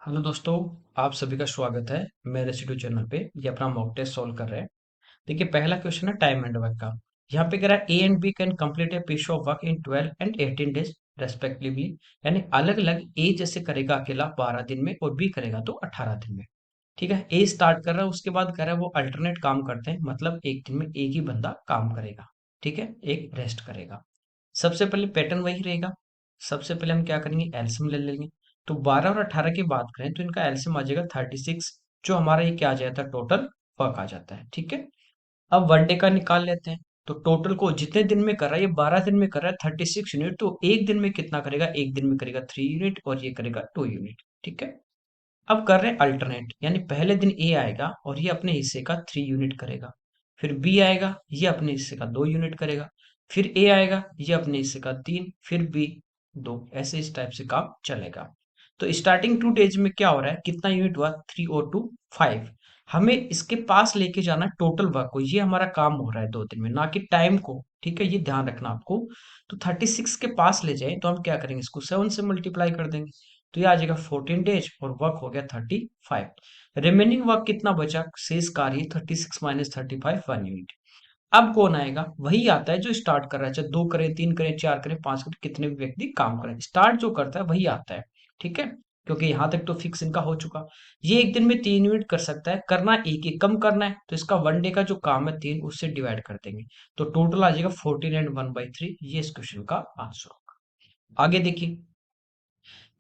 Hello दोस्तों। आप सभी का स्वागत है मेरे रेसिड्यू चैनल पे। ये अपना मॉक टेस्ट सॉल्व कर रहे हैं। देखिए, पहला क्वेश्चन है टाइम एंड वर्क का। यहाँ पे कह रहा है A and B can complete a piece of work in 12 and 18 days respectively. यानी अलग अलग ए जैसे करेगा अकेला 12 दिन में और बी करेगा तो 18 दिन में। ठीक है, ए स्टार्ट कर रहा है, उसके बाद कह रहा है वो अल्टरनेट काम करते हैं, मतलब एक दिन में एक ही बंदा काम करेगा। ठीक है, एक रेस्ट करेगा। सबसे पहले पैटर्न वही रहेगा। सबसे पहले हम क्या करेंगे, एलसीएम ले लेंगे। तो 12 और 18 की बात करें तो इनका एलसीएम आ जाएगा 36, जो हमारा ये क्या आ जाता है, टोटल वर्क आ जाता है। ठीक है, अब वन डे का निकाल लेते हैं। तो टोटल को जितने दिन में कर रहा है, ये 12 दिन में कर रहा है 36 यूनिट, तो एक दिन में कितना करेगा, एक दिन में करेगा 3 यूनिट और ये करेगा 2 यूनिट। ठीक है, अब कर रहे हैं अल्टरनेट, यानी पहले दिन ए आएगा और ये अपने हिस्से का 3 यूनिट करेगा। फिर बी आएगा, ये अपने हिस्से का 2 यूनिट करेगा। फिर ए आएगा, ये अपने हिस्से का 3, फिर बी 2। ऐसे इस टाइप से काम चलेगा। तो स्टार्टिंग 2 डेज में क्या हो रहा है, कितना यूनिट हुआ, 3 और 2 5। हमें इसके पास लेके जाना है टोटल वर्क को, ये हमारा काम हो रहा है 2 दिन में, ना कि टाइम को। ठीक है, ये ध्यान रखना आपको। तो 36 के पास ले जाए तो हम क्या करेंगे, इसको 7 से मल्टीप्लाई कर देंगे। तो ये आ जाएगा 14 डेज और वर्क हो गया 35। रिमेनिंग वर्क कितना बचा, शेष कार्य 36 माइनस 35, 1 यूनिट। अब कौन आएगा, वही आता है जो स्टार्ट कर रहा है, चाहे 2 करें, 3 करें, 4 करें, 5 करें, कितने भी व्यक्ति काम करें, स्टार्ट जो करता है वही आता है। ठीक है, क्योंकि यहां तक तो फिक्स इनका हो चुका। ये एक दिन में 3 यूनिट कर सकता है, करना एक ही कम करना है, तो इसका वन डे का जो काम है 3 उससे डिवाइड कर देंगे। तो टोटल आ जाएगा 14 एंड 1/3। ये इस क्वेश्चन का आंसर होगा। आगे देखिए,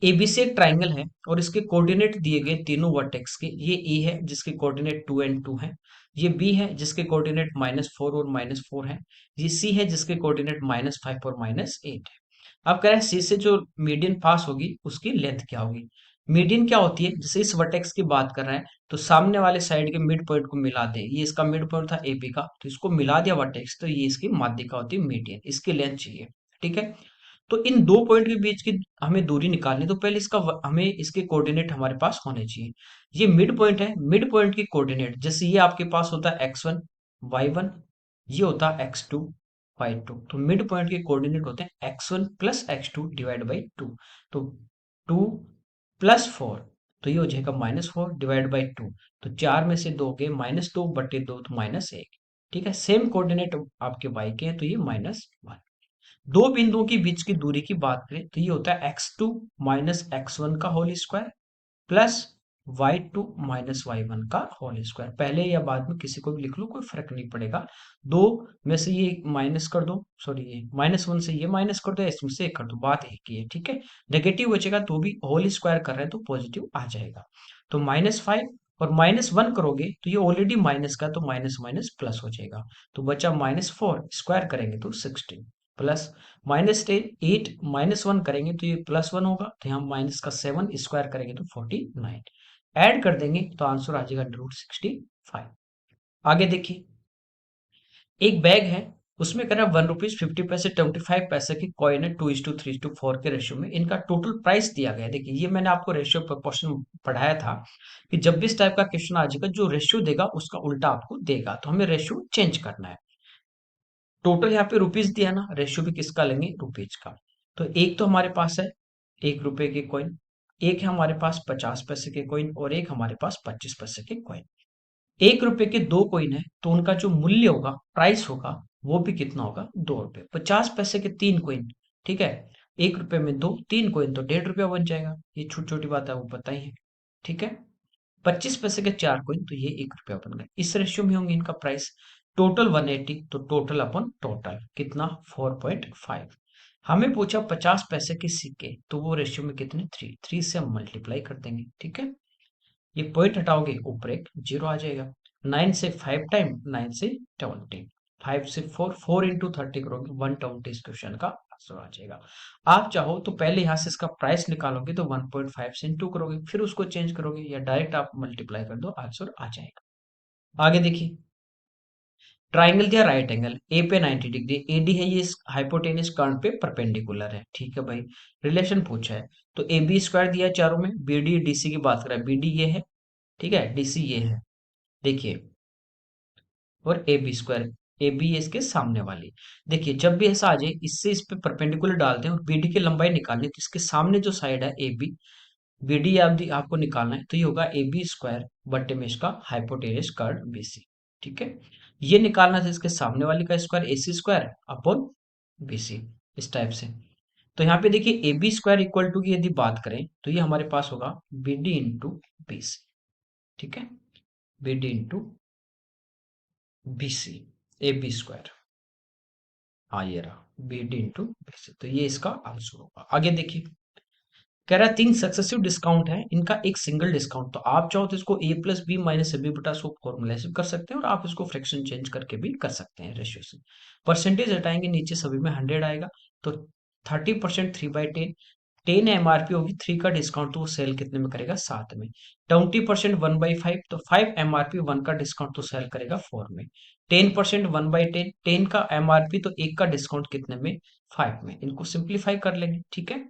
एबीसी एक ट्राइंगल है और इसके कोऑर्डिनेट दिए गए तीनों वर्टेक्स के। ये ए है जिसके कोऑर्डिनेट 2 और 2 हैं। ये बी है जिसके कोऑर्डिनेट -4 और -4 हैं। ये सी है जिसके कोऑर्डिनेट -5 और -8 है। अब कह रहा है सी से जो मीडियन पास होगी उसकी लेंथ क्या होगी। मीडियन क्या होती है, जैसे इस वर्टेक्स की बात कर रहा है तो सामने वाले साइड के मिड पॉइंट को मिला दे। ये इसका मिड पॉइंट था एबी का, तो इसको मिला दिया वर्टेक्स, तो ये इसकी माध्यिका होती है मीडियन। इसकी लेंथ चाहिए। ठीक है, तो इन दो पॉइंट के बीच की हमें दूरी निकालनी है, तो पहले हमें इसके कोऑर्डिनेट हमारे पास होने चाहिए। ये मिड पॉइंट है, मिड पॉइंट की कोऑर्डिनेट जैसे ये आपके पास होता है x1 y1, ये होता है x2 y2। तो मिड पॉइंट के कोऑर्डिनेट होते हैं x1 plus x2 divide by 2। तो 2 + 4, तो ये हो जाएगा -4 डिवाइड बाई 2। तो 4 में से 2 गए, -2/2 तो -1। ठीक है, सेम कोऑर्डिनेट आपके y के हैं, तो ये -1। दो बिंदुओं के बीच की दूरी की बात करें तो ये होता है x2 माइनस x1 का whole square plus y2 minus y1 का होल स्क्वायर। पहले या बाद में किसी को भी लिख लो, कोई फर्क नहीं पड़ेगा। दो में से ये माइनस कर दो, सॉरी ये -1 से ये माइनस कर दो, इसमें से एक कर दो, बात एक ही है। ठीक है, नेगेटिव बचेगा तो भी होल स्क्वायर कर रहे हैं तो पॉजिटिव आ जाएगा। तो -5 और -1 करोगे तो ये ऑलरेडी माइनस का, तो माइनस माइनस प्लस हो जाएगा। तो बचा -4, स्क्वायर करेंगे तो 16 प्लस -8 -1 करेंगे तो ये +1 होगा, तो यहाँ माइनस का 7 स्क्वायर करेंगे तो 49। ऐड कर देंगे तो आंसर आ जाएगा √65। आगे देखिए, एक बैग है, उसमें कह रहा है 1 रुपीज 50 पैसे 25 पैसे की कॉइन है, 2:3:4 के रेशियो में। इनका टोटल प्राइस दिया गया है। देखिए, ये मैंने आपको रेशियो पर क्वेश्चन पढ़ाया था कि जब भी इस टाइप का क्वेश्चन आ जाएगा, जो रेशियो देगा उसका उल्टा आपको देगा, तो हमें रेशियो चेंज करना है। टोटल यहाँ पे रुपीज दिया ना, रेशियो भी किसका लेंगे, रुपीज का। तो एक तो हमारे पास है 1 रुपए के कॉइन, एक है हमारे पास 50 पैसे के कॉइन और एक हमारे पास 25 पैसे के कॉइन। 1 रुपए के दो कॉइन है तो उनका जो मूल्य होगा, प्राइस होगा, वो भी कितना होगा, 2 रुपए। 50 पैसे के 3 कॉइन, ठीक है, 1 रुपए में दो, 3 कॉइन तो 1.5 रुपया बन जाएगा। ये छोटी छोटी बात है, वो पता ही है। ठीक है, 25 पैसे के 4 कॉइन, तो ये 1 रुपया बन गए। इस रेशियो में होंगे इनका प्राइस। टोटल 180, तो टोटल अपन टोटल कितना, 4.5। हमें पूछा 50 पैसे के सिक्के, तो वो रेशियो में कितने, 3 से हम मल्टीप्लाई कर देंगे। ठीक है, ये पॉइंट हटाओगे ऊपर एक जीरो आ जाएगा। 9 से 5 टाइम, 9 से 20, 5 से 4, 4 × 30 करोगे, 120 इस क्वेश्चन का आंसर आ जाएगा। आप चाहो तो पहले यहाँ से इसका प्राइस निकालोगे तो 1.5 से इंटू करोगे, फिर उसको चेंज करोगे, या डायरेक्ट आप मल्टीप्लाई कर दो, आंसर आ जाएगा। आगे देखिए, ट्राइंगल दिया राइट एंगल, ए पे 90 डिग्री, एडी है, ये हाइपोटेनस कर्व पे परपेंडिकुलर है। ठीक है भाई, रिलेशन पूछा है। तो ए बी स्क्वायर दिया है चारों में, बी डी डी सी की बात करें, बी डी ये है, ठीक है, डी सी ये है। देखिए, और A B square, A B इसके सामने वाली। देखिए, जब भी ऐसा आ जाए, इससे इस पे परपेंडिकुलर डालते हैं और बी डी की लंबाई निकालनी है, तो इसके सामने जो साइड है ए बी, बी डी आपको निकालना है, तो ये होगा ए बी स्क्वायर बटे में इसका हाइपोटेनस कर्व बी सी। ठीक है, ये निकालना था इसके सामने वाली का square A C square upon B C, इस टाइप से। तो यहाँ पे देखिए A B square equal to की यदि बात करें तो ये हमारे पास होगा B D into B C. ठीक है, B D into B C, A B square, हाँ ये रहा B D into B C. तो ये इसका आंसर होगा। आगे देखिए, कह रहा है 3 सक्सेसिव डिस्काउंट है, इनका एक सिंगल डिस्काउंट। तो आप चाहो तो इसको A plus B minus A B बटा सो फॉर्मूला से कर सकते हैं, और आप इसको फ्रैक्शन चेंज करके भी कर सकते हैं रेशियो से। परसेंटेज हटाएंगे, नीचे सभी में 100 आएगा। तो 30% 3/10, 10 एमआरपी होगी, 3 का डिस्काउंट, तो वो सेल कितने में करेगा 7 में। 20% 1/5, तो 5 एमआरपी 1 का डिस्काउंट तो सेल करेगा 4 में। 10% 1/10, 10 का एमआरपी तो 1 का डिस्काउंट कितने में 5 में। इनको सिंप्लीफाई कर लेंगे। ठीक है,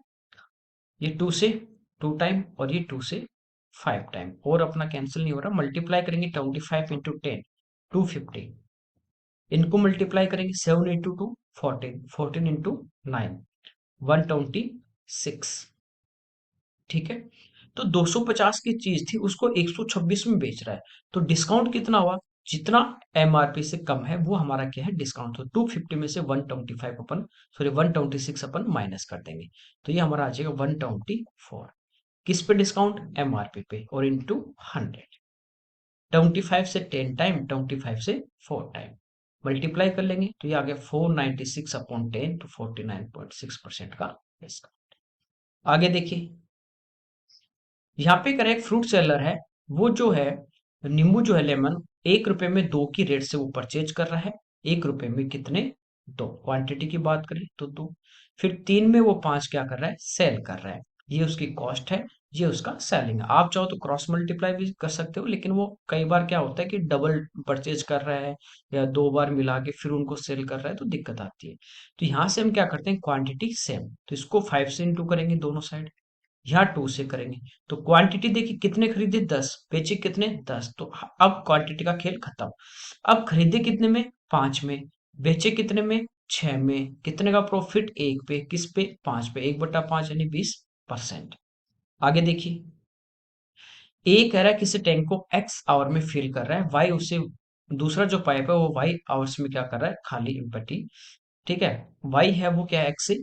ये 2 से 2 टाइम और ये 2 से 5 टाइम, और अपना कैंसिल नहीं हो रहा। मल्टीप्लाई करेंगे 25 इंटू 10 250, इनको मल्टीप्लाई करेंगे 7 इंटू 2 14, 14 इंटू 9 126। ठीक है, तो 250 की चीज थी उसको 126 में बेच रहा है, तो डिस्काउंट कितना हुआ, जितना एमआरपी से कम है वो हमारा क्या है डिस्काउंट। तो 250 में से 125 अपन, सॉरी 126 अपन माइनस कर देंगे, तो ये हमारा आ जाएगा 124। किस पे डिस्काउंट, एमआरपी पे, और इंटू 100। 25 से 10 टाइम, 25 से 4 टाइम मल्टीप्लाई कर लेंगे, तो ये आ गया 496 अपॉन 10, तो 49.6% का डिस्काउंट। आगे देखिए, यहाँ पे करें एक फ्रूट सेलर है, वो जो है नींबू जो है लेमन, 1 रुपए में 2 की रेट से वो परचेज कर रहा है। 1 रुपए में कितने, 2, क्वांटिटी की बात करें तो 2। फिर 3 में वो 5 क्या कर रहा है, सेल कर रहा है। ये उसकी कॉस्ट है, ये उसका सेलिंग है। आप चाहो तो क्रॉस मल्टीप्लाई भी कर सकते हो, लेकिन वो कई बार क्या होता है कि डबल परचेज कर रहा है, या 2 बार मिला के फिर उनको सेल कर रहा है, तो दिक्कत आती है। तो यहाँ से हम क्या करते हैं, क्वांटिटी सेम, तो इसको 5 से इंटू करेंगे दोनों साइड, यहाँ 2 से करेंगे। तो क्वांटिटी देखिए कितने खरीदे, 10, बेचे कितने, 10। तो अब क्वांटिटी का खेल खत्म। अब खरीदे कितने में, 5 में, बेचे कितने में, 6 में। कितने का प्रॉफिट, 1 पे, किस पे, 5 पे, 1/5 यानी 20%। आगे देखिए, ए कह रहा है किसी टैंक को एक्स आवर में फिल कर रहा है, वाई उसे, दूसरा जो पाइप है वो वाई आवर्स में क्या कर रहा है, खाली एम्प्टी। ठीक है, वाई है वो क्या है, एक्स से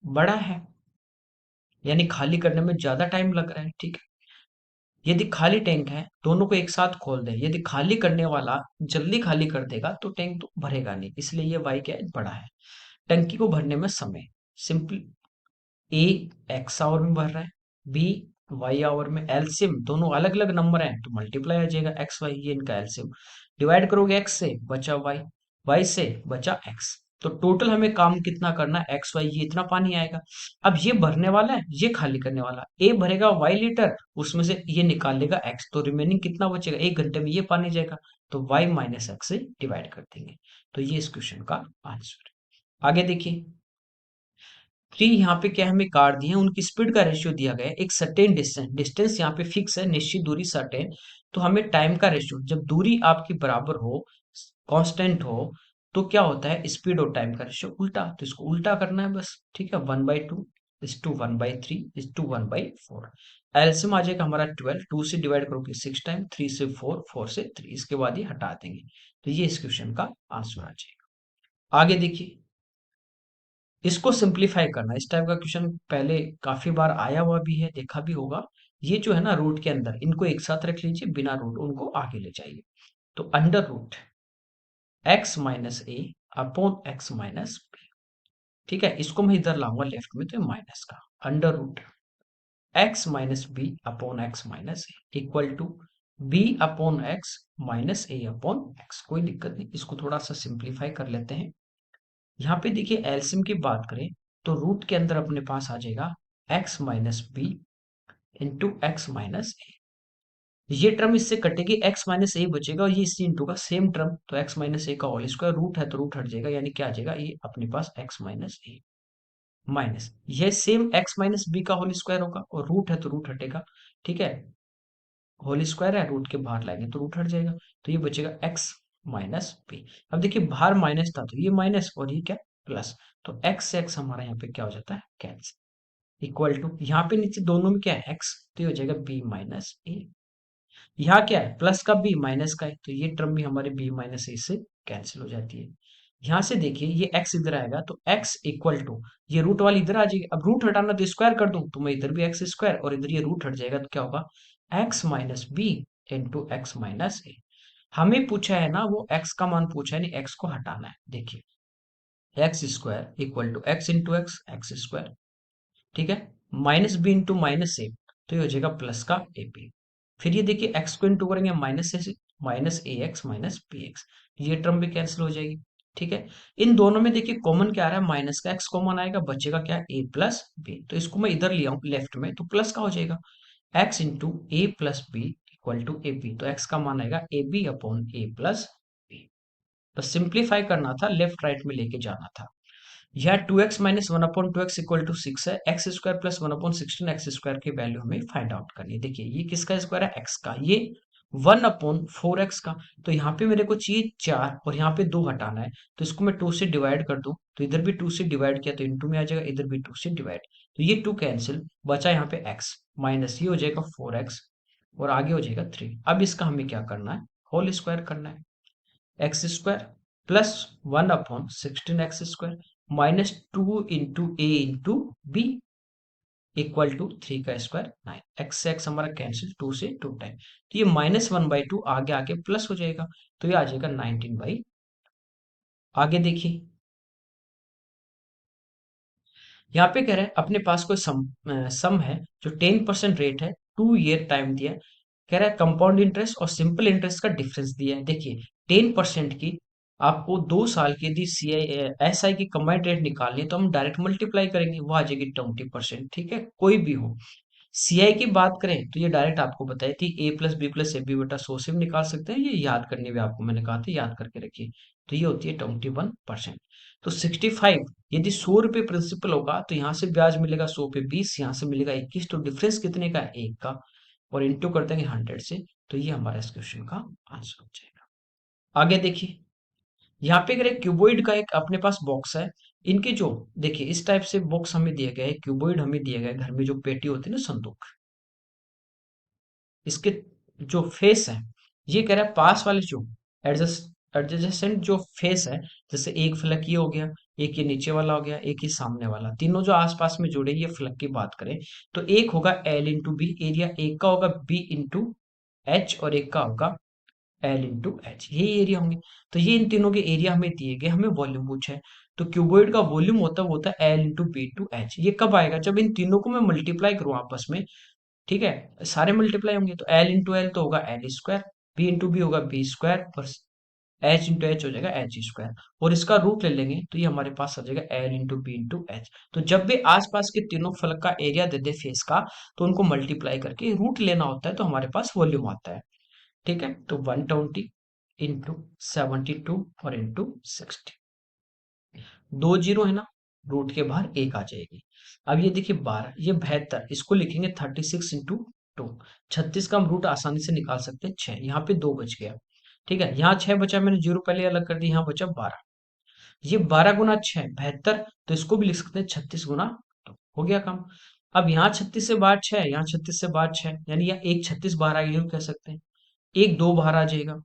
बड़ा है, यानी खाली करने में ज्यादा टाइम लग रहा है। ठीक है, यदि खाली टैंक है, दोनों को एक साथ खोल दें, यदि खाली करने वाला जल्दी खाली कर देगा तो टैंक तो भरेगा नहीं, इसलिए ये वाई क्या है, बड़ा है। टंकी को भरने में समय, सिंपल, ए एक्स आवर में भर रहा है, बी वाई आवर में। एलसीएम दोनों अलग अलग नंबर हैं तो मल्टीप्लाई आ जाएगा, एक्स वाई, ये इनका एलसीएम। डिवाइड करोगे एक्स से बचा वाई, वाई से बचा एक्स। तो टोटल हमें काम कितना करना है, एक्स वाई, ये इतना पानी आएगा। अब ये भरने वाला है, ये खाली करने वाला, ए भरेगा वाई लीटर, उसमें से ये निकाल लेगा एक्स, तो रिमेनिंग कितना बचेगा, 1 घंटे में ये पानी जाएगा। तो वाई माइनस एक्स से डिवाइड कर देंगे, तो ये इस क्वेश्चन का आंसर है। आगे देखिए, 3 यहाँ पे क्या हमें कार दी है, उनकी स्पीड का रेशियो दिया गया है, एक सर्टेन डिस्टेंस, डिस्टेंस यहाँ पे फिक्स है, निश्चित दूरी सर्टेन। तो हमें टाइम का रेशियो, जब दूरी आपकी बराबर हो, कांस्टेंट हो, तो क्या होता है, स्पीड और टाइम का रेशियो उल्टा, तो इसको उल्टा करना है बस। ठीक है, 1/2 is to 1/3 is to 1/4। LCM आ जाएगा हमारा 12, 2 से डिवाइड करोगे 6 टाइम, 3 से 4, 4 से 3, इसके बाद ये हटा देंगे, तो ये इस क्वेश्चन का आंसर आ जाएगा। आगे देखिए, इसको सिंप्लीफाई करना, इस टाइप का क्वेश्चन पहले काफी बार आया हुआ भी है, देखा भी होगा। ये जो है ना रूट के अंदर, इनको एक साथ रख लीजिए, बिना रूट उनको आगे ले जाइए। तो under root x minus A upon x minus B. ठीक है, इसको मैं इधर लाऊंगा लेफ्ट में, तो माइनस का under root x minus B upon x minus A equal to B upon x minus A upon x. कोई दिक्कत नहीं, इसको थोड़ा सा सिंप्लीफाई कर लेते हैं। यहाँ पे देखिए एलसीएम की बात करें तो रूट के अंदर अपने पास आ जाएगा X minus B into X minus A. ये टर्म इससे कटेगी, एक्स माइनस ए बचेगा, और ये इसी इंटू का सेम टर्म, तो एक्स माइनस ए का होल स्क्वायर, रूट है तो रूट हट जाएगा, यानी क्या आ जाएगा, ये अपने पास एक्स माइनस ए माइनस, ये सेम एक्स माइनस बी का होल स्क्वायर होगा, और रूट है तो रूट हटेगा। ठीक है, होल स्क्वायर है, रूट के बाहर लाएंगे तो रूट हट जाएगा, तो ये बचेगा एक्स माइनस बी। अब देखिए बाहर माइनस था तो ये माइनस, और ये क्या, प्लस। तो एक्स से एक्स हमारा यहाँ पे क्या हो जाता है, कैंसिल। इक्वल टू, यहाँ पे नीचे दोनों में क्या है x, तो ये हो जाएगा b माइनस ए। यहाँ क्या है, प्लस का b माइनस का है, तो ये टर्म भी हमारे b माइनस ए से कैंसिल हो जाती है। यहाँ से देखिए ये x इधर आएगा तो x इक्वल टू, ये रूट वाली इधर आ जाएगी, अब रूट हटाना तो स्क्वायर कर दूं, तो मैं इधर भी x स्क्वायर और इधर ये रूट हट जाएगा, तो क्या होगा x minus B into X minus A. हमें पूछा है ना वो x का मान पूछा है, नहीं x को हटाना है। देखिए x square equal to x into x, x square, ठीक है, minus B into minus A, तो ये हो जाएगा प्लस का ए बी। फिर ये देखिए एक्स को इंटू करेंगे माइनस से, माइनस ए एक्स माइनस बी एक्स, ये टर्म भी कैंसिल हो जाएगी। ठीक है, इन दोनों में देखिए कॉमन क्या आ रहा है, माइनस का एक्स कॉमन आएगा, बचेगा क्या ए प्लस बी, तो इसको मैं इधर ले आऊं लेफ्ट में, तो प्लस का हो जाएगा X into A plus B equal to A B, तो एक्स का मान आएगा A B upon A plus B. बस सिंप्लीफाई करना था, लेफ्ट राइट में लेके जाना था। यह two X minus one upon two X equal to six है, x square plus one upon sixteen x square की वैल्यू हमें फाइंड आउट करनी है। देखिए ये किसका स्क्वायर है, एक्स का, ये वन अपॉन फोर एक्स का, तो यहाँ पे मेरे को चाहिए चार और यहाँ पे दो हटाना है, तो इसको मैं टू से डिवाइड कर दूं, तो इधर भी टू से डिवाइड किया तो इंटू में आ जाएगा, इधर भी टू से डिवाइड, तो ये टू कैंसिल, बचा यहाँ पे एक्स माइनस ये हो जाएगा फोर एक्स और आगे हो जाएगा थ्री। अब इसका हमें क्या करना है, होल स्क्वायर करना है, x square plus one upon sixteen x square minus two into a into b equal to three का स्क्वायर नाइन, एक्स से एक्स हमारा कैंसिल, टू से टू टाइम, तो ये माइनस वन बाई टू आगे आके प्लस हो जाएगा, तो ये आ जाएगा 19/। आगे देखिए यहाँ पे कह रहे हैं अपने पास कोई सम है जो 10% रेट है, 2 ईयर टाइम दिया है, कह रहा है कंपाउंड इंटरेस्ट और सिंपल इंटरेस्ट का डिफरेंस दिया है। देखिए 10% की आपको 2 साल की यदि सी आई एस आई की कंबाइंड रेट निकालनी है तो हम डायरेक्ट मल्टीप्लाई करेंगे, वो आ जाएगी 20%। ठीक है, कोई भी हो। सीआई की बात करें तो ये डायरेक्ट आपको बताई थी, A plus B plus A B बटा सौ से भी निकाल सकते हैं, ये याद करने भी आपको मैंने कहा था याद करके रखिए, तो ये होती है 21%। तो 65, यदि 100 रुपये प्रिंसिपल होगा तो यहाँ से ब्याज मिलेगा 100 पे 20, यहाँ से मिलेगा 21, तो डिफरेंस कितने का है, एक का, और इंटू कर देंगे 100 से, तो ये हमारा इस क्वेश्चन का आंसर हो जाएगा। आगे देखिए यहाँ पे अगर एक क्यूबॉइड का एक अपने पास बॉक्स है, इनके जो देखिए इस टाइप से बॉक्स हमें दिया गया है, क्यूबॉइड हमें दिया गया है, घर में जो पेटी होती है ना संदूक, इसके जो फेस है, ये कह रहा है पास वाले जो एडजेसेंट जो फेस है, जैसे एक फलक ये हो गया, एक ये नीचे वाला हो गया, एक ये सामने वाला, तीनों जो आसपास में जुड़े ये फलक की बात करें, तो एक होगा एल इंटू बी एरिया, एक का होगा बी इंटू एच और एक का होगा एल इंटू एच, ये एरिया होंगे। तो ये इन तीनों के एरिया हमें दिए गए, हमें वॉल्यूम पूछा है, तो क्यूबॉइड का वॉल्यूम होता है l into b to h. ये कब आएगा, जब इन तीनों को मैं मल्टीप्लाई करूं आपस में। ठीक है, सारे मल्टीप्लाई होंगे, तो एल इंटू एल तो होगा l square, b into b होगा बी स्क्वायर और एच इंटू एच हो जाएगा एच स्क्वायर, और इसका रूट ले लेंगे तो ये हमारे पास आ जाएगा l into b into h. तो जब भी आसपास के तीनों फलक का एरिया दे दे फेस का, तो उनको मल्टीप्लाई करके रूट लेना होता है, तो हमारे पास वॉल्यूम आता है। ठीक है, तो 120 इंटू 72 और इंटू 60, दो जीरो है ना, रूट के बाहर एक आ जाएगी। अब ये देखिए 12, ये 72, इसको लिखेंगे 36 इंटू टू, 36 का हम रूट आसानी से निकाल सकते हैं 6, यहाँ पे 2 बच गया। ठीक है, यहाँ 6 बचा, मैंने जीरो पहले अलग कर दिया, यहाँ बचा 12, ये 12 गुना 6 72, तो इसको भी लिख सकते हैं 36 गुना 2, हो गया काम। अब यहाँ 36 से बाहर 6, यहाँ 36 से बाहर 6, यानी यहाँ एक 36 बाहर आ गया कह सकते हैं, एक दो बाहर आ जाएगा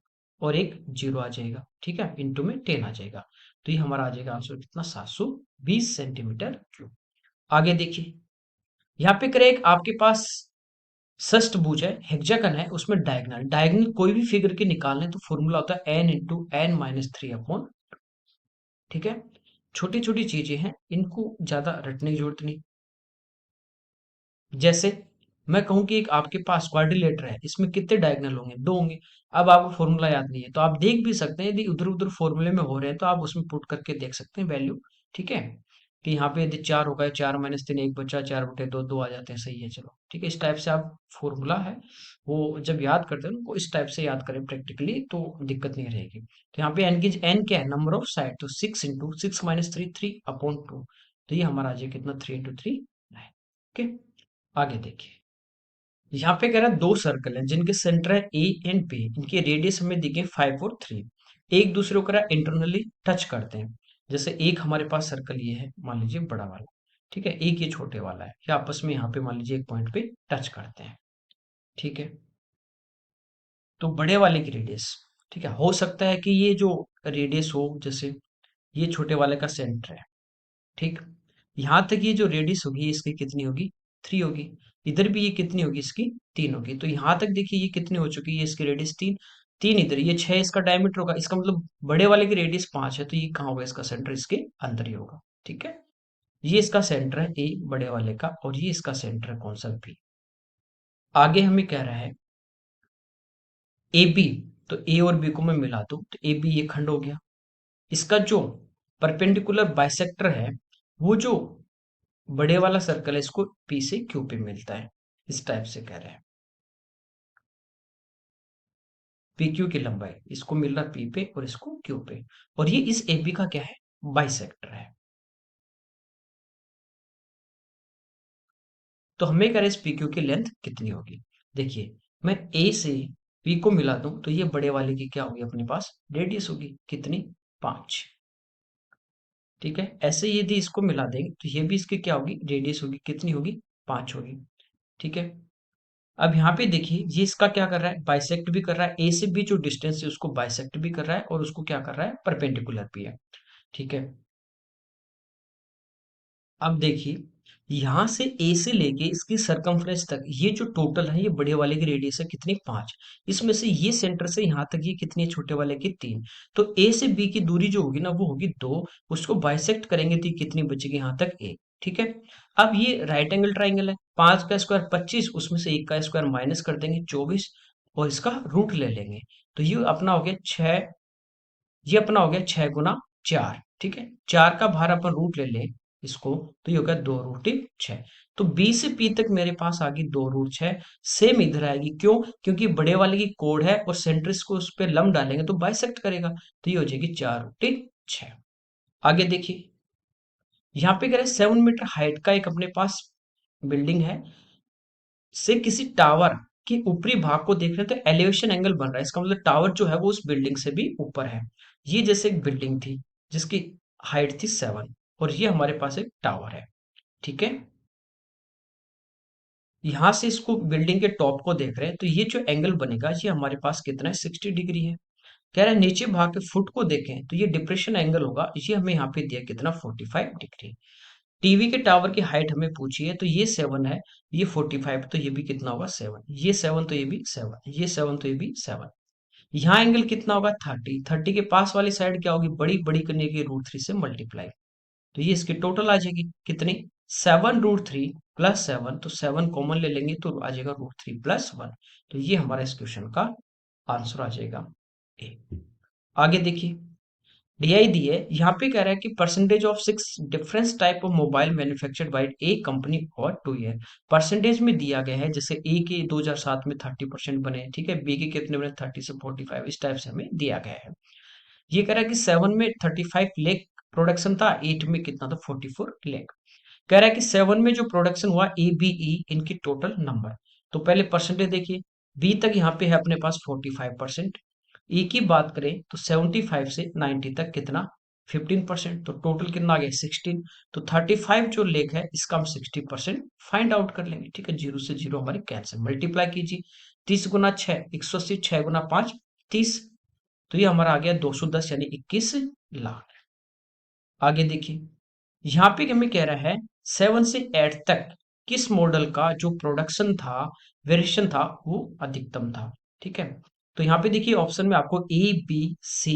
और एक जीरो आ जाएगा। ठीक है, इंटू में 10 आ जाएगा, तो ये हमारा आ जाएगा आंसर कितना, 720 सेंटीमीटर क्यूब। आगे देखिए यहाँ पे करें, एक आपके पास षष्टभुज है, हेक्सागन है, उसमें डायगोनल डायगोनल कोई भी फिगर के निकालने तो फॉर्मूला होता है n into n minus three upon. ठीक है, छोटी छोटी चीजें हैं, इनको ज्यादा रटने की जरूरत नहीं। जैसे मैं कहूं कि एक आपके पास क्वाड्रिलेटर है, इसमें कितने डायगोनल होंगे, दो होंगे। अब आपको फॉर्मूला याद नहीं है तो आप देख भी सकते हैं, यदि उधर उधर फॉर्मूले में हो रहे हैं तो आप उसमें पुट करके देख सकते हैं वैल्यू। ठीक है, कि यहाँ पे यदि चार होगा, चार माइनस तीन एक बचा, चार बटे दो दो आ जाते हैं, सही है, चलो ठीक है, इस टाइप से आप फॉर्मूला है वो जब याद करते हैं उनको इस टाइप से याद करें प्रैक्टिकली, तो दिक्कत नहीं रहेगी। तो यहाँ पे एन की एन क्या है, नंबर ऑफ साइड, तो six into six minus three, three upon two, तो ये हमारा आ जाएगा कितना, three into three, nine. Okay, आगे देखिए यहाँ पे कह रहा है दो सर्कल हैं जिनके सेंटर है ए एंड बी, इनके रेडियस हमें दिखे 5 और 3, एक दूसरे को इंटरनली टच करते हैं। जैसे एक हमारे पास सर्कल ये है, मान लीजिए बड़ा वाला, ठीक है, एक ये छोटे वाला है, ये आपस में यहाँ पे मान लीजिए एक पॉइंट पे टच करते हैं। ठीक है, तो बड़े वाले की रेडियस, ठीक है, हो सकता है कि ये जो रेडियस हो, जैसे ये छोटे वाले का सेंटर है, ठीक, यहाँ तक ये जो रेडियस होगी इसकी कितनी होगी, 3 होगी। इधर भी ये कितनी होगी, इसकी 3 होगी। तो यहाँ तक देखिए ये कितनी हो चुकी है, इसकी रेडियस 3, 3 इधर, ये 6 इसका डायमीटर होगा, इसका मतलब बड़े वाले की रेडियस 5 है, तो ये कहाँ होगा, इसका सेंटर इसके अंदर ही होगा। ठीक है, ये इसका सेंटर है ए बड़े वाले का, और ये इसका सेंटर है कौन सा, बी। आगे हमें कह रहा है ए बी, तो ए और बी को मैं मिला दूं तो ए बी ये खंड हो गया। इसका जो परपेंडिकुलर बाइसेक्टर है, वो जो बड़े वाला सर्कल है, इसको पी से क्यू पे मिलता है, इस टाइप से कह रहे हैं। पी क्यू की लंबाई इसको मिल रहा पी पे और इसको क्यू पे, और ये इस ए बी का क्या है, बाइसेक्टर है। तो हमें कह रहे हैं इस पी क्यू की लेंथ कितनी होगी। देखिए, मैं ए से पी को मिला दूं तो ये बड़े वाले की क्या होगी, अपने पास रेडियस होगी कितनी, 5। ठीक है, ऐसे यदि इसको मिला देंगे तो ये भी इसकी क्या होगी, रेडियस होगी कितनी होगी, 5 होगी। ठीक है, अब यहाँ पे देखिए ये इसका क्या कर रहा है, बाइसेक्ट भी कर रहा है, ए से बी जो डिस्टेंस है उसको बाइसेक्ट भी कर रहा है, और उसको क्या कर रहा है, परपेंडिकुलर भी है। ठीक है, अब देखिए यहां से ए से लेके इसकी सरकमफ्रेंस तक ये जो टोटल है, ये बड़े वाले की रेडियस है कितनी, 5। इसमें से ये सेंटर से यहां तक ये कितनी है, छोटे वाले की 3। तो ए से बी की दूरी जो होगी ना, वो होगी 2। उसको बाइसेक्ट करेंगे तो ये कितनी बचेगी, यहां तक 1। ठीक है, अब ये राइट एंगल ट्राइंगल है, 5 का स्क्वायर 25, उसमें से 1 का स्क्वायर माइनस कर देंगे 24, और इसका रूट ले लेंगे। तो ये अपना हो गया 6, ये अपना हो गया 6 गुना 4। ठीक है, 4 का भार अपन रूट ले लें इसको, तो ये होगा 2√6। तो बी से पी तक मेरे पास आ गई 2√6। सेम इधर आएगी, क्यों, क्योंकि बड़े वाले की कोड है और सेंट्रिस को उस पर लंब डालेंगे तो बाइसेक्ट करेगा, तो ये हो जाएगी 4√6। आगे देखिए, यहाँ पे कह रहे 7 मीटर हाइट का एक अपने पास बिल्डिंग है, से किसी टावर के ऊपरी भाग को देख रहे हैं तो एलिवेशन एंगल बन रहा है, इसका मतलब टावर जो है वो उस बिल्डिंग से भी ऊपर है। ये जैसे एक बिल्डिंग थी जिसकी हाइट थी 7, और ये हमारे पास एक टावर है। ठीक है, यहां से इसको बिल्डिंग के टॉप को देख रहे हैं तो ये जो एंगल बनेगा ये हमारे पास कितना है, 60 डिग्री है। कह रहा है नीचे भाग के फुट को देखें तो ये डिप्रेशन एंगल होगा, ये हमें यहाँ पे दिया कितना, 45 डिग्री। टीवी के टावर की हाइट हमें पूछी है तो ये 7 है, ये 45, तो ये भी कितना होगा, 7। ये 7 तो ये भी 7, ये 7 तो ये भी 7। यहाँ एंगल कितना होगा, 30। 30 के पास वाली साइड क्या होगी, बड़ी बड़ी करने की √3 से मल्टीप्लाई, तो ये इसकी टोटल आ जाएगी कितनी, 7√3 प्लस 7, तो 7 कॉमन ले लेंगे तो आ जाएगा √3 प्लस 1। तो ये हमारा इस क्वेश्चन का आंसर आ जाएगा ए। आगे देखिए, डीआई दी है, यहाँ पे कह रहा है कि percentage of 6 difference type of mobile manufactured by A company और 2 ईयर। परसेंटेज में दिया गया है, जैसे ए के 2007 में 30% बने, ठीक है, बी के कितने बने, 30 से 45, इस टाइप से हमें दिया गया है। ये कह रहा है कि 7 में 35 लाख प्रोडक्शन था, 8 में कितना था, 44 लाख। कह रहा है कि 7 में जो प्रोडक्शन हुआ ए बी ई, इनकी टोटल नंबर। तो पहले परसेंटेज देखिए, बी तक यहाँ पे है अपने पास 45%, ई की बात करें तो 75 से 90 तक कितना, 15%, तो टोटल कितना आ गया, 16। तो 35 जो लेख है इसका हम 60% फाइंड आउट कर लेंगे। ठीक है, जीरो से जीरो हमारे कैंसिल, मल्टीप्लाई कीजिए, 30 गुना 6 180, 6 गुना 5 30, तो ये हमारा आ गया 210 यानी 21 लाख। आगे देखिए, यहाँ पे हमें कह रहा है 7 से 8 तक किस मॉडल का जो प्रोडक्शन था, वेरिएशन था, वो अधिकतम था। ठीक है, तो यहाँ पे देखिए ऑप्शन में आपको ए बी सी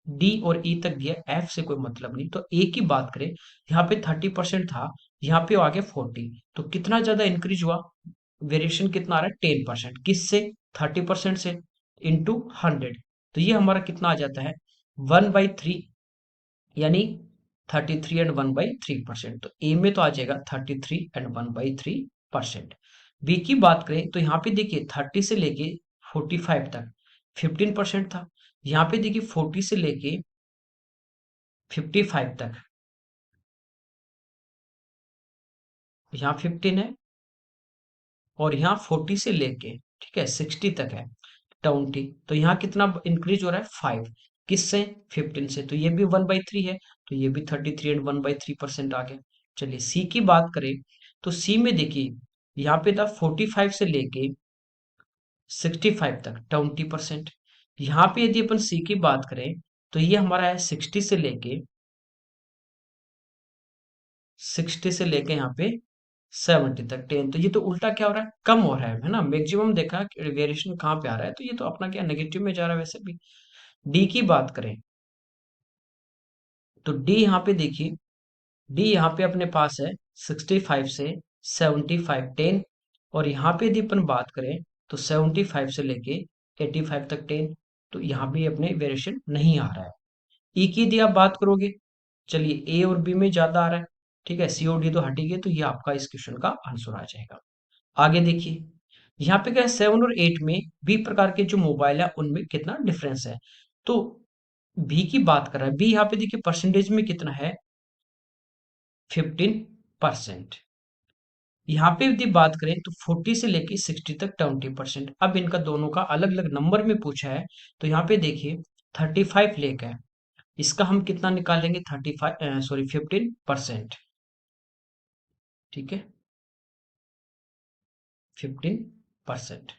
डी और ई तक दिया, एफ से कोई मतलब नहीं। तो ए की बात करें, यहाँ पे 30% था, यहाँ पे आ गया 40, तो कितना ज्यादा इंक्रीज हुआ, वेरिएशन कितना आ रहा है, 10%, किससे, 30% से, इंटू 100, तो ये हमारा कितना आ जाता है, 1/3, यानी 33 एंड 1/3%। तो ए में तो आ जाएगा 33 एंड 1/3%। बी की बात करें तो यहाँ पे देखिए 30 से लेके 45 तक 15% था, यहाँ पे देखिए 40 से लेके 55 तक, यहाँ 15 है, और यहाँ 40 से लेके, ठीक है, 60 तक है, 20, तो यहाँ कितना इंक्रीज हो रहा है, 5, किससे, 15 से, तो ये भी 1/3 है, तो ये भी 33 एंड 1/3% आ गया। चलिए सी की बात करें तो सी में देखिए यहाँ पे था 45 से लेके 65 तक 20%। यहाँ पे यदि अपन सी की बात करें तो ये हमारा है 60 से लेके यहाँ पे 70 तक 10। तो ये तो उल्टा क्या हो रहा है, कम हो रहा है ना। मैक्सिमम देखा वेरिएशन कहाँ पे आ रहा है, तो ये तो अपना क्या नेगेटिव में जा रहा है वैसे भी। डी की बात करें तो डी यहाँ पे देखिए, डी यहाँ पे अपने पास है 65 से 75 10। और यहाँ पे यदि अपन बात करें तो 75 से लेके 85 तक 10। तो यहाँ भी अपने वेरिएशन नहीं आ रहा है। ई की यदि आप बात करोगे, चलिए ए और बी में ज्यादा आ रहा है, ठीक है, सी और डी तो हट ही गए, तो ये आपका इस क्वेश्चन का आंसर आ जाएगा। आगे देखिए, यहाँ पे क्या है 7 और 8 में बी प्रकार के जो मोबाइल है उनमें कितना डिफरेंस है। तो बी की बात कर रहा है, बी यहाँ पे देखिए परसेंटेज में कितना है, 15%। यहाँ पे यदि बात करें तो 40 से लेके 60 तक 20%। अब इनका दोनों का अलग अलग नंबर में पूछा है, तो यहाँ पे देखिए 35 लेक है, इसका हम कितना निकालेंगे, 35 सॉरी 15%, ठीक है, 15%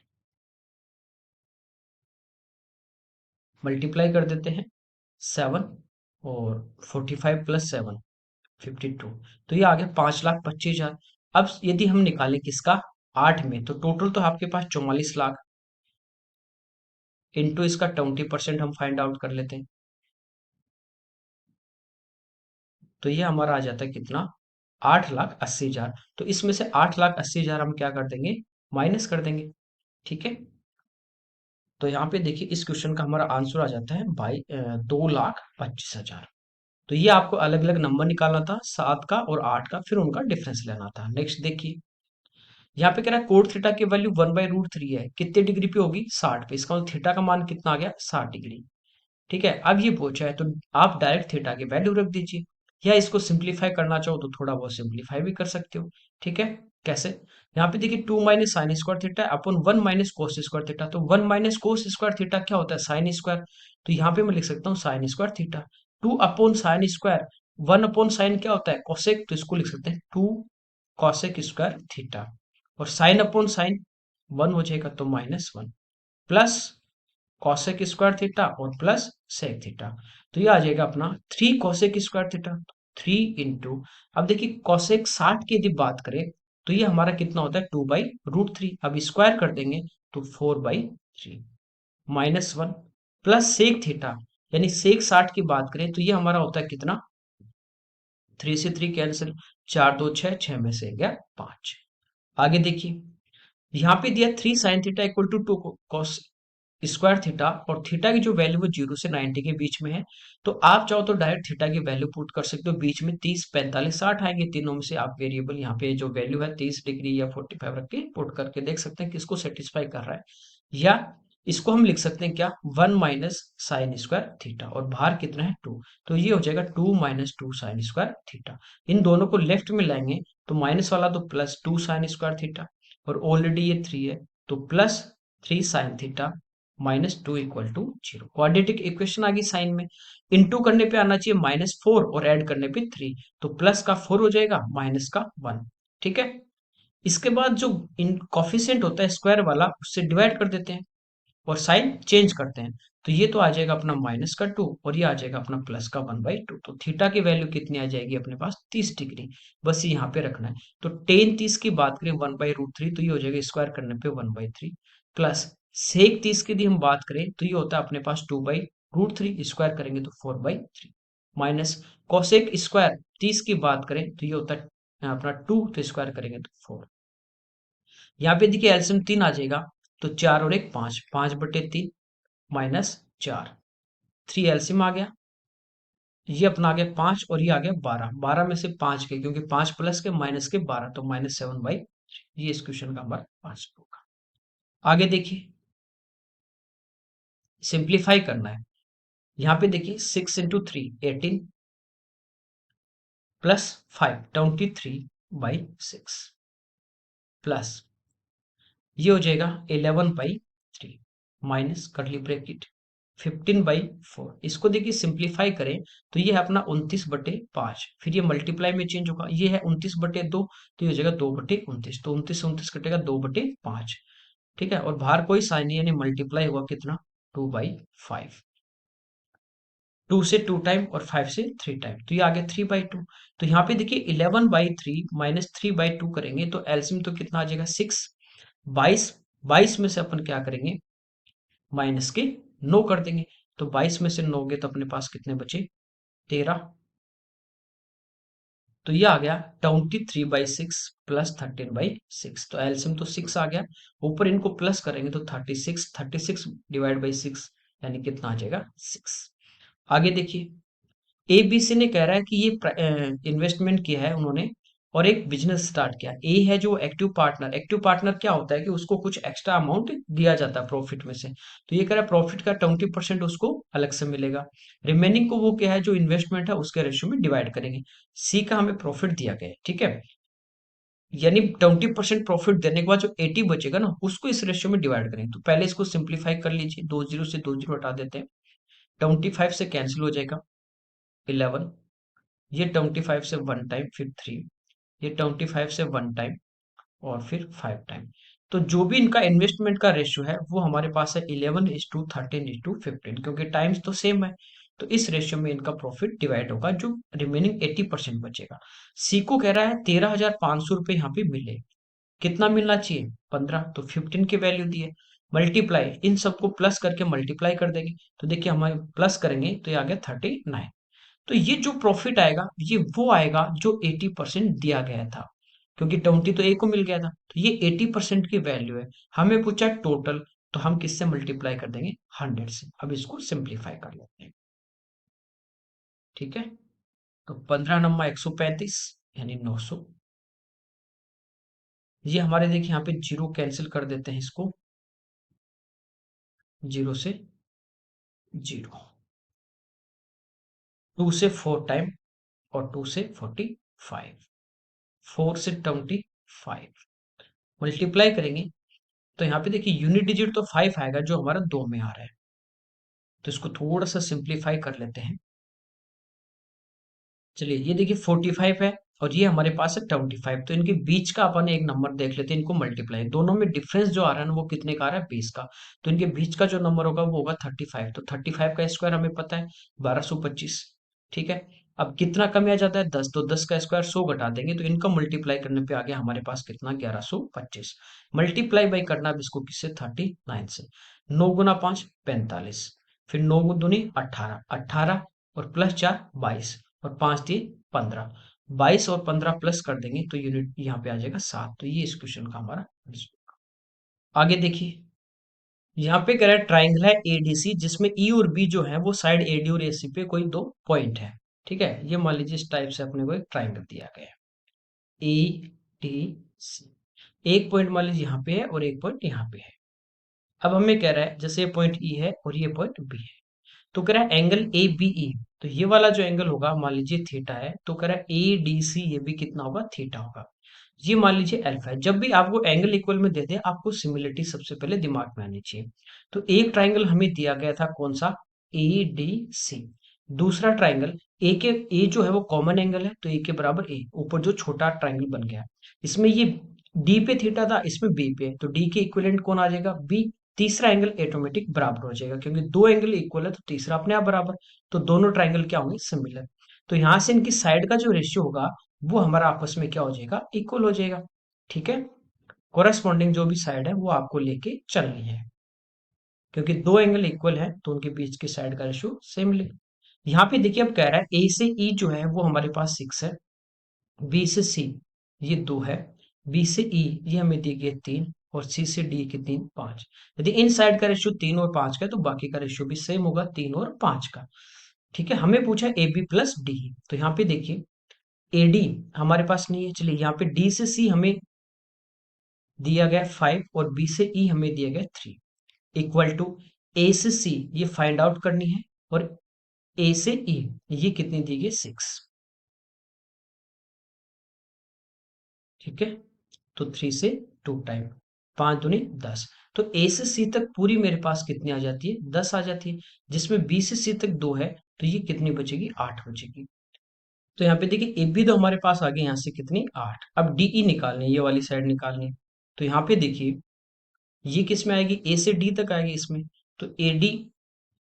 मल्टीप्लाई कर देते हैं 7 और 45 प्लस 7 52। तो ये आ गया 5,25,000। अब यदि हम निकालें किसका, 8 में, तो टोटल तो आपके पास 44 लाख, इंटू इसका 20% हम फाइंड आउट कर लेते हैं। तो ये हमारा आ जाता है कितना, 8,80,000। तो इसमें से 8,80,000 हम क्या कर देंगे, माइनस कर देंगे, ठीक है। तो यहाँ पे देखिए इस क्वेश्चन का हमारा आंसर आ जाता है 2,25,000। तो ये आपको अलग अलग नंबर निकालना था, 7 का और 8 का, फिर उनका डिफरेंस लेना था। नेक्स्ट देखिए, यहाँ पे कह रहा है कोट थीटा की वैल्यू 1/√3 है, कितने डिग्री पे होगी, 60 पे। इसका मतलब थीटा का मान कितना आ गया, 60 डिग्री, ठीक है। अब ये पूछा है तो आप डायरेक्ट थीटा की वैल्यू रख दीजिए, या इसको सिंप्लीफाई करना चाहो तो थोड़ा बहुत सिंप्लीफाई भी कर सकते हो, ठीक है। कैसे, यहाँ पे देखिए 2 माइनस साइन स्क्वायर थीटा अपन 1 माइनस कोस स्क्वायर थीटा। तो 1 माइनस कोस स्क्वायर थीटा क्या होता है, साइन स्क्वायर। तो यहाँ पे मैं लिख सकता हूँ sign square theta. 2 upon sine square, 1 upon sine क्या होता है, कोसेक। तो इसको लिख सकते हैं 2 कॉसेक स्क्वायर थीटा। और साइन अपॉन साइन 1 हो जाएगा, तो -1 प्लस कॉसेक स्क्वायर थीटा और प्लस सेक थीटा। तो ये आ जाएगा अपना 3 कॉसेक स्क्वायर थीटा, 3 इंटू, अब देखिए कॉसेक 60 की यदि बात करें तो ये हमारा कितना होता है, 2/√3। अब स्क्वायर कर देंगे तो 4/3 -1 प्लस सेक थीटा, यानी सेक 60 की बात करें तो ये हमारा होता है कितना, 3 से 3 कैंसिल, 4 2 6, 6 में से गया 5। आगे देखिए, यहाँ पे दिया 3 sine theta equal to 2 cos square theta, और थीटा की जो वैल्यू वो 0 से 90 के बीच में है। तो आप चाहो तो डायरेक्ट थीटा की वैल्यू पुट कर सकते हो, बीच में 30 45 60 आएंगे, तीनों में से आप वेरिएबल यहाँ पे जो वैल्यू है 30 डिग्री या 45 रख के पुट करके देख सकते हैं किसको सेटिस्फाई कर रहा है। या इसको हम लिख सकते हैं क्या, 1 माइनस साइन स्क्वायर थीटा, और बाहर कितना है 2। तो ये हो जाएगा 2 माइनस 2 साइन स्क्वायर थीटा। इन दोनों को लेफ्ट में लाएंगे तो माइनस वाला तो प्लस 2 साइन स्क्वायर थीटा, और ऑलरेडी ये 3 है, तो plus 3 sine theta -2 equal to 0। Quadratic equation आ गई साइन में, इंटू करने पे आना चाहिए -4 और ऐड करने पे 3। तो प्लस का 4 हो जाएगा, माइनस का 1, ठीक है। इसके बाद जो इन कॉफिशिएंट होता है स्क्वायर वाला, उससे डिवाइड कर देते हैं और साइन चेंज करते हैं। तो ये तो आ जाएगा अपना माइनस का 2, और ये आ जाएगा अपना प्लस का 1/2। तो थीटा की वैल्यू कितनी आ जाएगी अपने पास, 30 डिग्री। बस ये यहाँ पे रखना है। तो टेन 30 की बात करें 1/√3, तो ये हो जाएगा स्क्वायर करने पे 1/3, प्लस सेक 30 की यदि हम बात करें तो ये होता है अपने पास 2/√3, स्क्वायर करेंगे तो 4/3, माइनस कोसेक स्क्वायर 30 की बात करें तो ये होता है अपना 2, तो स्क्वायर करेंगे तो 4। यहाँ पे देखिए एलसीएम 3 आ जाएगा, तो 4 और 1 5, 5/3 -4, 3 एलसीएम आ गया। ये अपना आ गया 5 और ये आ गया 12, 12 में से 5 के, क्योंकि 5 प्लस के माइनस के 12, तो -7/3। ये इस क्वेश्चन का हमारा आंसर होगा। आगे देखिए, सिंप्लीफाई करना है। यहाँ पे देखिए 6 इंटू 3 18 प्लस 5 23/6 प्लस ये हो जाएगा 11/3 माइनस करली ब्रैकेट 15/4। इसको देखिए सिंप्लीफाई करें तो ये है अपना 29/5। फिर ये मल्टीप्लाई में चेंज होगा, ये है 29/2, तो ये हो जाएगा 2/29। तो 29 से 29 कटेगा 2/5। ठीक है, और बाहर कोई साइन नहीं, यानी मल्टीप्लाई हुआ कितना, 2/5। 2 से 2 टाइम और 5 से 3 टाइम, तो ये आ गया 3/2। तो यहाँ पे देखिए 11/3 माइनस 3/2 करेंगे तो एलसीएम तो कितना आ जाएगा 6। 22, 22 में से अपन क्या करेंगे, माइनस के 9 कर देंगे। तो 22 में से 9 गए तो अपने पास कितने बचे, 13। तो ये आ गया 23/6 प्लस 13/6। तो एलसीएम तो 6 आ गया, ऊपर इनको प्लस करेंगे तो 36, 36 डिवाइड बाई 6 यानी कितना आ जाएगा 6। आगे देखिए, एबीसी ने कह रहा है कि ये इन्वेस्टमेंट किया है उन्होंने और एक बिजनेस स्टार्ट किया। ए है जो एक्टिव पार्टनर, एक्टिव पार्टनर क्या होता है कि उसको कुछ एक्स्ट्रा अमाउंट दिया जाता है प्रॉफिट में से, तो ये कह रहा है प्रॉफिट का 20% उसको अलग से मिलेगा। रिमेनिंग को वो क्या है जो इन्वेस्टमेंट है उसके रेशियो में डिवाइड करेंगे। सी का हमें प्रॉफिट दिया गया है, ठीक है, यानी 20% प्रॉफिट देने के बाद जो 80 बचेगा ना उसको इस रेशियो में डिवाइड करेंगे। तो पहले इसको सिंप्लीफाई कर लीजिए, 2 जीरो से 2 जीरो हटा देते हैं, 25 से कैंसिल हो जाएगा 11, ये 25 से 1 टाइम, फिर 3, ये 25 से 1 टाइम और फिर 5 टाइम। तो जो भी इनका इन्वेस्टमेंट का रेशियो है वो हमारे पास है 11:13:15, क्योंकि टाइम्स तो सेम है। तो इस रेशियो में इनका प्रॉफिट डिवाइड होगा, जो रिमेनिंग 80% बचेगा। सी को कह रहा है 13,500 रुपये यहाँ पे मिले, कितना मिलना चाहिए 15, तो 15 की वैल्यू दी है। मल्टीप्लाई, इन सबको प्लस करके मल्टीप्लाई कर देंगे, तो देखिए हमारे प्लस करेंगे तो ये आ गया 39। तो ये जो प्रॉफिट आएगा ये वो आएगा जो 80% दिया गया था, क्योंकि 20 तो ए को मिल गया था, तो ये 80% की वैल्यू है। हमें पूछा टोटल, तो हम किससे मल्टीप्लाई कर देंगे, 100 से। अब इसको सिंप्लीफाई कर लेते हैं, ठीक है। तो 15 नंबर 135 यानी 900। ये हमारे देखिए यहाँ पे जीरो कैंसिल कर देते हैं इसको, जीरो से जीरो, 2 से 4 टाइम और 2 से 45, 4 से 25, मल्टीप्लाई करेंगे तो यहाँ पे देखिए यूनिट डिजिट तो 5 आएगा जो हमारा 2 में आ रहा है, तो इसको थोड़ा सा सिंप्लीफाई कर लेते हैं। चलिए ये देखिए 45 है और ये हमारे पास है 25, तो इनके बीच का अपन एक नंबर देख लेते हैं, इनको मल्टीप्लाई, दोनों में डिफरेंस जो आ रहा है ना वो कितने का आ रहा है, 20 का। तो इनके बीच का जो नंबर होगा वो होगा 35, तो 35 का स्क्वायर हमें पता है 1225, ठीक है। अब कितना कम आ जाता है 10, तो 10 का स्क्वायर 100 घटा देंगे, तो इनका मल्टीप्लाई करने पे आ गया हमारे पास कितना, 1125। मल्टीप्लाई बाई करना अब इसको किससे, 39 से। 9 गुना 5 45, फिर 9 दूनी 18, 18 और प्लस 4 22 और 5 3 15, 22 और 15 प्लस कर देंगे तो यूनिट यहाँ पे आ जाएगा 7। तो ये इस क्वेश्चन का हमारा आंसर। आगे देखिए, यहाँ पे कह रहा है ट्राइंगल है एडीसी जिसमें ई और बी जो है वो साइड एडी और एसी पे कोई दो पॉइंट है, ठीक है। ये मान लीजिए इस टाइप से अपने को एक ट्राइंगल दिया गया है ए डी सी, एक पॉइंट मान लीजिए यहाँ पे है और एक पॉइंट यहाँ पे है। अब हमें कह रहा है जैसे ये पॉइंट ई है और ये पॉइंट बी है, तो कह रहा है एंगल ए बी ई, तो ये वाला जो एंगल होगा मान लीजिए थीटा है, तो कह रहा है ए डी सी ये भी कितना होगा, थीटा होगा। ये मान लीजिए अल्फा है। जब भी आपको एंगल इक्वल में दे दे आपको सिमिलरिटी सबसे पहले दिमाग में आनी चाहिए। तो एक ट्राइंगल हमें दिया गया था कौन सा, ए डी सी। दूसरा ट्राइंगल, ए के, ए जो है वो कॉमन एंगल है तो ए के बराबर ए, ऊपर जो छोटा ट्राइंगल बन गया, इसमें ये डी पे थीटा था, इसमें बी पे, तो डी के इक्विवेलेंट कौन आ जाएगा, बी। तीसरा एंगल ऑटोमेटिक बराबर हो जाएगा, क्योंकि दो एंगल इक्वल है तो तीसरा अपने आप बराबर, तो दोनों ट्राइंगल क्या होंगे, सिमिलर। तो यहां से इनकी साइड का जो रेशियो होगा वो हमारा आपस में क्या हो जाएगा, इक्वल हो जाएगा, ठीक है। कोरेस्पॉन्डिंग जो भी साइड है वो आपको लेके चलनी है, क्योंकि दो एंगल इक्वल है तो उनके बीच की साइड का रेशियो सेम ले। यहाँ पे देखिए अब कह रहा है ए से ई जो है वो हमारे पास 6 है, बी से सी ये 2 है, बी से ई ये हमें दी गई 3 और सी से डी कितनी 5। यदि इन साइड का रेशियो 3 और 5 का है तो बाकी का रेशियो भी सेम होगा 3 और 5 का, ठीक है। हमें पूछा ए बी प्लस डी, तो यहाँ पे देखिए ए डी हमारे पास नहीं है, चलिए यहाँ पे डी से सी हमें दिया गया 5 और बी से ई हमें दिया गया 3, इक्वल टू ए से सी ये फाइंड आउट करनी है और ए से ई ये कितनी दी गई 6, ठीक है। तो 3 से 2 टाइम, 5 दूनी 10, तो ए से सी तक पूरी मेरे पास कितनी आ जाती है, 10 आ जाती है, जिसमें बी से सी तक 2 है, तो ये कितनी बचेगी, 8 बचेगी। तो यहाँ पे देखिए ए बी तो हमारे पास आ गई यहाँ से कितनी, 8। अब डी ई निकालनी है, ये वाली साइड निकालनी है। तो यहाँ पे देखिए ये किस में आएगी, ए से डी तक आएगी इसमें। तो A D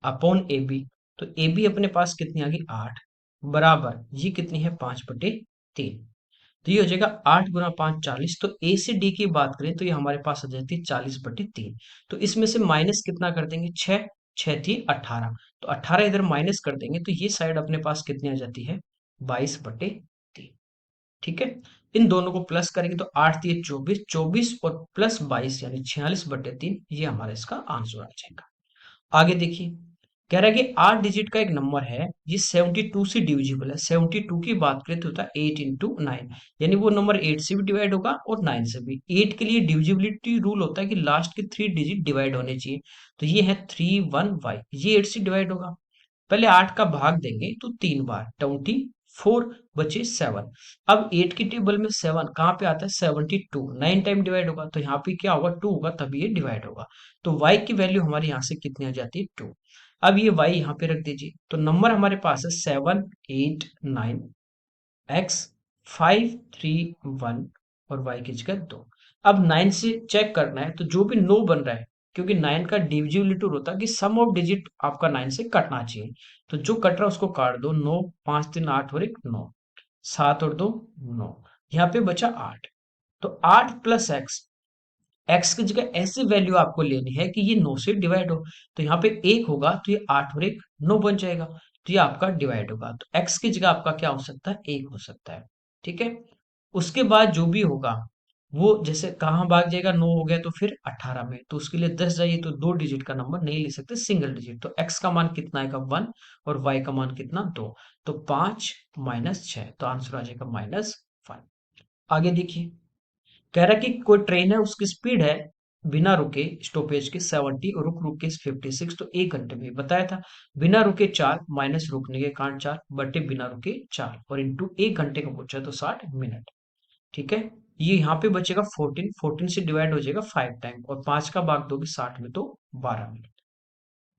upon A B, तो ए बी अपने पास कितनी आ गई, 8, बराबर ये कितनी है, 5/3। तो ये हो जाएगा 8 गुना 5 40। तो ए से डी की बात करें तो ये हमारे पास आ जाती है 40/3। तो इसमें से माइनस कितना कर देंगे, 6, 6 थी 18, तो 18 इधर माइनस कर देंगे तो ये साइड अपने पास कितनी आ जाती है, 22/3। ठीक है, इन दोनों को प्लस करेंगे तो 8 दिए 24, 24 और प्लस 22 यानी 46/3, ये हमारा इसका आंसर आ जाएगा। आगे देखिए, कह रहा है कि 8 डिजिट का एक नंबर है, ये 72 से डिविजिबल है। 72 की बात करें तो होता है 8 इंटू 9, यानी वो नंबर 8 से भी डिवाइड होगा और 9 से भी। 8 के लिए डिविजिबिलिटी रूल होता है कि लास्ट के 3 डिजिट डिवाइड होने चाहिए। तो ये है 31y, ये 8 से डिवाइड होगा। पहले 8 का भाग देंगे तो 3 बार, 24 बचे 7। अब 8 की टेबल में 7 कहाँ पे आता है, 72, 9 टाइम डिवाइड होगा, तो यहाँ पे क्या होगा, 2 होगा, तभी ये डिवाइड होगा। तो y की वैल्यू हमारी यहाँ से कितनी आ जाती है, 2। अब ये y यहाँ पे रख दीजिए, तो नंबर हमारे पास है 789x531 और y की जगह 2। अब 9 से चेक करना है, तो जो भी 9 बन रहा है, क्योंकि 9 का डिविजिबिलिटी होता है कि सम ऑफ डिजिट आपका 9 से कटना चाहिए। तो जो कट रहा है उसको काट दो, 9, 5 3 8 और 1 9, 7 और 2 9, यहाँ पे बचा 8। तो 8 प्लस एक्स, एक्स की जगह ऐसी वैल्यू आपको लेनी है कि ये 9 से डिवाइड हो। तो यहाँ पे 1 होगा तो ये 8 और 1 9 बन जाएगा, तो ये आपका डिवाइड होगा। तो एक्स की जगह आपका क्या हो सकता है, 1 हो सकता है। ठीक है, उसके बाद जो भी होगा वो जैसे कहाँ भाग जाएगा, 9 हो गया तो फिर 18 में, तो उसके लिए 10 जाइए, तो 2 डिजिट का नंबर नहीं ले सकते, सिंगल डिजिट। तो एक्स का मान कितना आएगा, 1, और वाई का मान कितना, 2। तो 5 माइनस 6, तो आंसर आ जाएगा -5। आगे देखिए, कह रहा है कि कोई ट्रेन है, उसकी स्पीड है बिना रुके स्टॉपेज के 70 और रुक रुक के 56, तो 1 घंटे में बताया था। बिना रुके 4 माइनस रुकने के कारण 4 बटे बिना रुके 4 और इंटू 1 घंटे का पूछा तो 60 मिनट। ठीक है, ये यहाँ पे बचेगा 14, 14 से डिवाइड हो जाएगा 5 टाइम, और 5 का भाग दोगे 60 में तो 12 मिनट।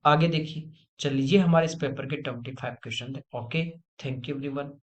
आगे देखिए, चलिए ये हमारे इस पेपर के 25 क्वेश्चन थे। Okay, thank you everyone.